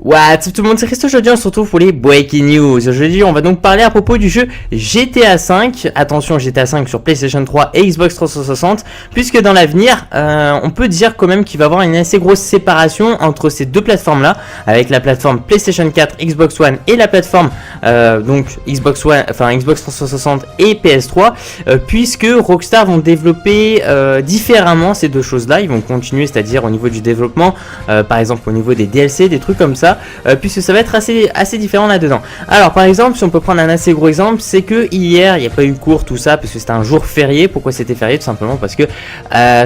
What's up tout le monde, c'est Christo. Aujourd'hui on se retrouve pour les Breaking News. Aujourd'hui on va donc parler à propos du jeu GTA 5. Attention, GTA 5 sur PlayStation 3 et Xbox 360, puisque dans l'avenir on peut dire quand même qu'il va y avoir une assez grosse séparation entre ces deux plateformes là, avec la plateforme PlayStation 4, Xbox One et la plateforme donc Xbox One, enfin Xbox 360 et PS3, puisque Rockstar vont développer différemment ces deux choses là. Ils vont continuer, c'est-à-dire au niveau du développement, par exemple au niveau des DLC, des trucs comme ça. Puisque ça va être assez différent là-dedans. Alors par exemple, si on peut prendre un assez gros exemple, c'est que hier il n'y a pas eu cours, tout ça, parce que c'était un jour férié. Pourquoi c'était férié? Tout simplement parce que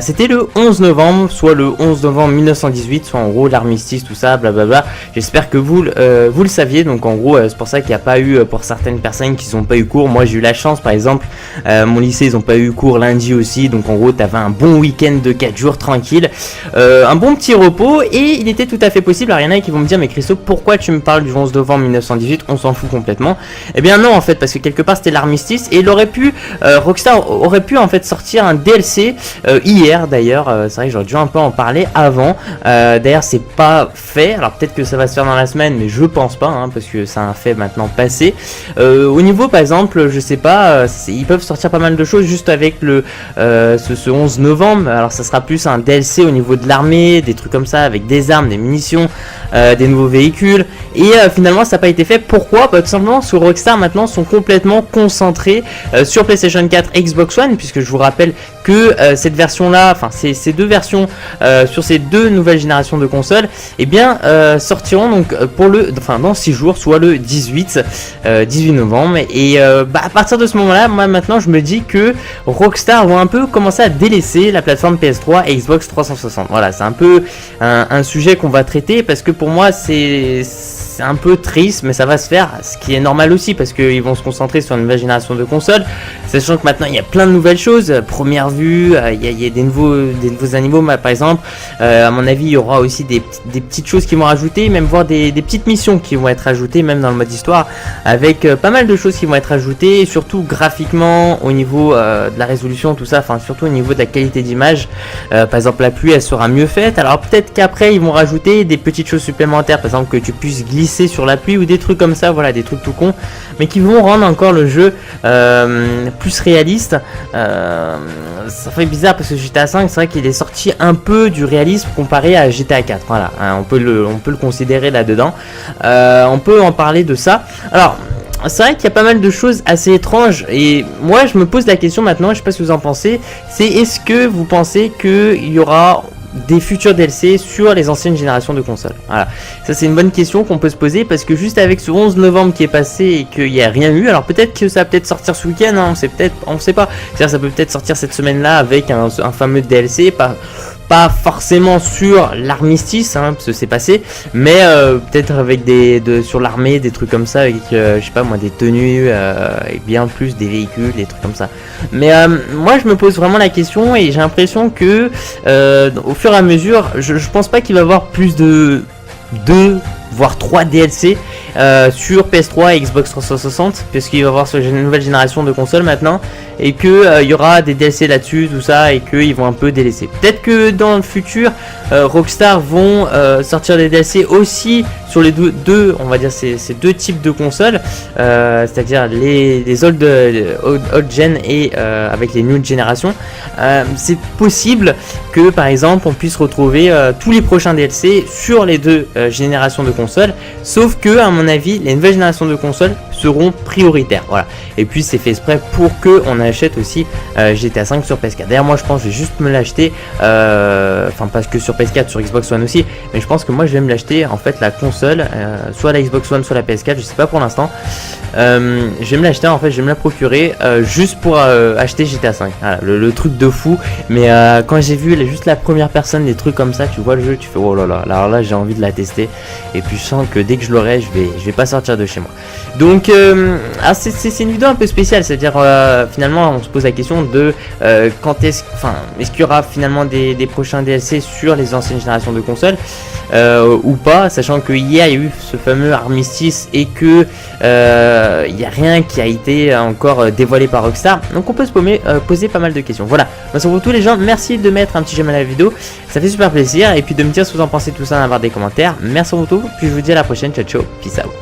c'était le 11 novembre, soit le 11 novembre 1918, soit en gros l'armistice, tout ça, blablabla. J'espère que vous le saviez. Donc en gros c'est pour ça qu'il n'y a pas eu, pour certaines personnes qui n'ont pas eu cours. Moi j'ai eu la chance, par exemple mon lycée ils n'ont pas eu cours lundi aussi. Donc en gros tu avais un bon week-end de 4 jours tranquille, un bon petit repos, et il était tout à fait possible. Alors il y en a qui vont me dire, mais Christo, pourquoi tu me parles du 11 novembre 1918? On s'en fout complètement. Eh bien non, en fait, parce que quelque part c'était l'armistice, et il aurait pu, Rockstar aurait pu en fait sortir un DLC hier d'ailleurs. C'est vrai que j'aurais dû un peu en parler avant. D'ailleurs c'est pas fait, alors peut-être que ça va se faire dans la semaine, mais je pense pas, hein, parce que c'est un fait maintenant passé. Au niveau par exemple, je sais pas, ils peuvent sortir pas mal de choses juste avec ce 11 novembre. Alors ça sera plus un DLC au niveau de l'armée, des trucs comme ça, avec des armes, des munitions, des nouveaux véhicules, et finalement ça n'a pas été fait. Pourquoi? Tout simplement parce que Rockstar maintenant sont complètement concentrés sur PlayStation 4 et Xbox One, puisque je vous rappelle que cette version là, enfin ces deux versions sur ces deux nouvelles générations de consoles, et bien sortiront donc dans 6 jours, soit le 18 novembre, et à partir de ce moment là, moi maintenant je me dis que Rockstar vont un peu commencer à délaisser la plateforme PS3 et Xbox 360. Voilà, c'est un peu un sujet qu'on va traiter, parce que pour moi c'est un peu triste, mais ça va se faire, ce qui est normal aussi, parce qu'ils vont se concentrer sur une nouvelle génération de consoles, sachant que maintenant il y a plein de nouvelles choses. Première vue, il y a des nouveaux animaux, par exemple. À mon avis il y aura aussi des petites choses qui vont rajouter, même voir des petites missions qui vont être ajoutées, même dans le mode histoire, avec pas mal de choses qui vont être ajoutées, et surtout graphiquement, au niveau de la résolution, tout ça, enfin surtout au niveau de la qualité d'image. Par exemple la pluie elle sera mieux faite. Alors peut-être qu'après ils vont rajouter des petites choses supplémentaires, par exemple que tu puisses glisser sur la pluie ou des trucs comme ça, voilà, des trucs tout cons, mais qui vont rendre encore le jeu plus réaliste. Ça fait bizarre parce que GTA 5, c'est vrai qu'il est sorti un peu du réalisme comparé à GTA 4, voilà, hein, on peut le considérer là-dedans. On peut en parler de ça. Alors c'est vrai qu'il y a pas mal de choses assez étranges, et moi je me pose la question maintenant, je sais pas ce que vous en pensez, c'est est-ce que vous pensez qu'il y aura des futurs DLC sur les anciennes générations de consoles? Voilà, ça c'est une bonne question qu'on peut se poser, parce que juste avec ce 11 novembre qui est passé et qu'il n'y a rien eu, alors peut-être que ça va peut-être sortir ce week-end, hein, on sait pas, c'est-à-dire ça peut peut-être sortir cette semaine là avec un fameux DLC, pas forcément sur l'armistice, hein, parce que c'est passé, mais peut-être avec sur l'armée, des trucs comme ça, avec je sais pas moi, des tenues, et bien plus des véhicules, des trucs comme ça. Mais moi je me pose vraiment la question, et j'ai l'impression que au fur et à mesure, je pense pas qu'il va y avoir plus de 2 voire 3 DLC sur PS3 et Xbox 360, puisqu'il va y avoir sur une nouvelle génération de consoles maintenant, et que y aura des DLC là-dessus, tout ça, et qu'ils vont un peu délaisser. Peut-être que dans le futur Rockstar vont sortir des DLC aussi sur les deux on va dire ces deux types de consoles, c'est-à-dire les old gen et avec les new générations. C'est possible que par exemple on puisse retrouver tous les prochains DLC sur les deux générations de consoles, sauf que à mon avis les nouvelles générations de consoles seront prioritaires, voilà, et puis c'est fait exprès pour que on achète aussi GTA 5 sur PS4. D'ailleurs moi je pense que je vais juste me l'acheter, enfin pas que sur PS4, sur Xbox One aussi, mais je pense que moi je vais me l'acheter en fait, la console, soit la Xbox One soit la PS4, je sais pas pour l'instant. Je vais me l'acheter en fait, je vais me la procurer juste pour acheter GTA 5, voilà, le truc de fou. Mais quand j'ai vu juste la première personne, des trucs comme ça, tu vois le jeu, tu fais oh là là, alors là j'ai envie de la tester, et puis je sens que dès que je l'aurai, je vais pas sortir de chez moi. Donc c'est une vidéo un peu spéciale, c'est-à-dire finalement on se pose la question de quand est-ce qu'il y aura finalement des prochains DLC sur les anciennes générations de consoles ou pas, sachant que hier il y a eu ce fameux armistice et que il n'y a rien qui a été encore dévoilé par Rockstar, donc on peut se poser pas mal de questions. Voilà, moi sur vous tous les gens, merci de mettre un petit j'aime à la vidéo, ça fait super plaisir, et puis de me dire ce que vous en pensez tout ça, en avoir des commentaires. Merci à vous tous, puis je vous dis à la prochaine, ciao ciao, peace out.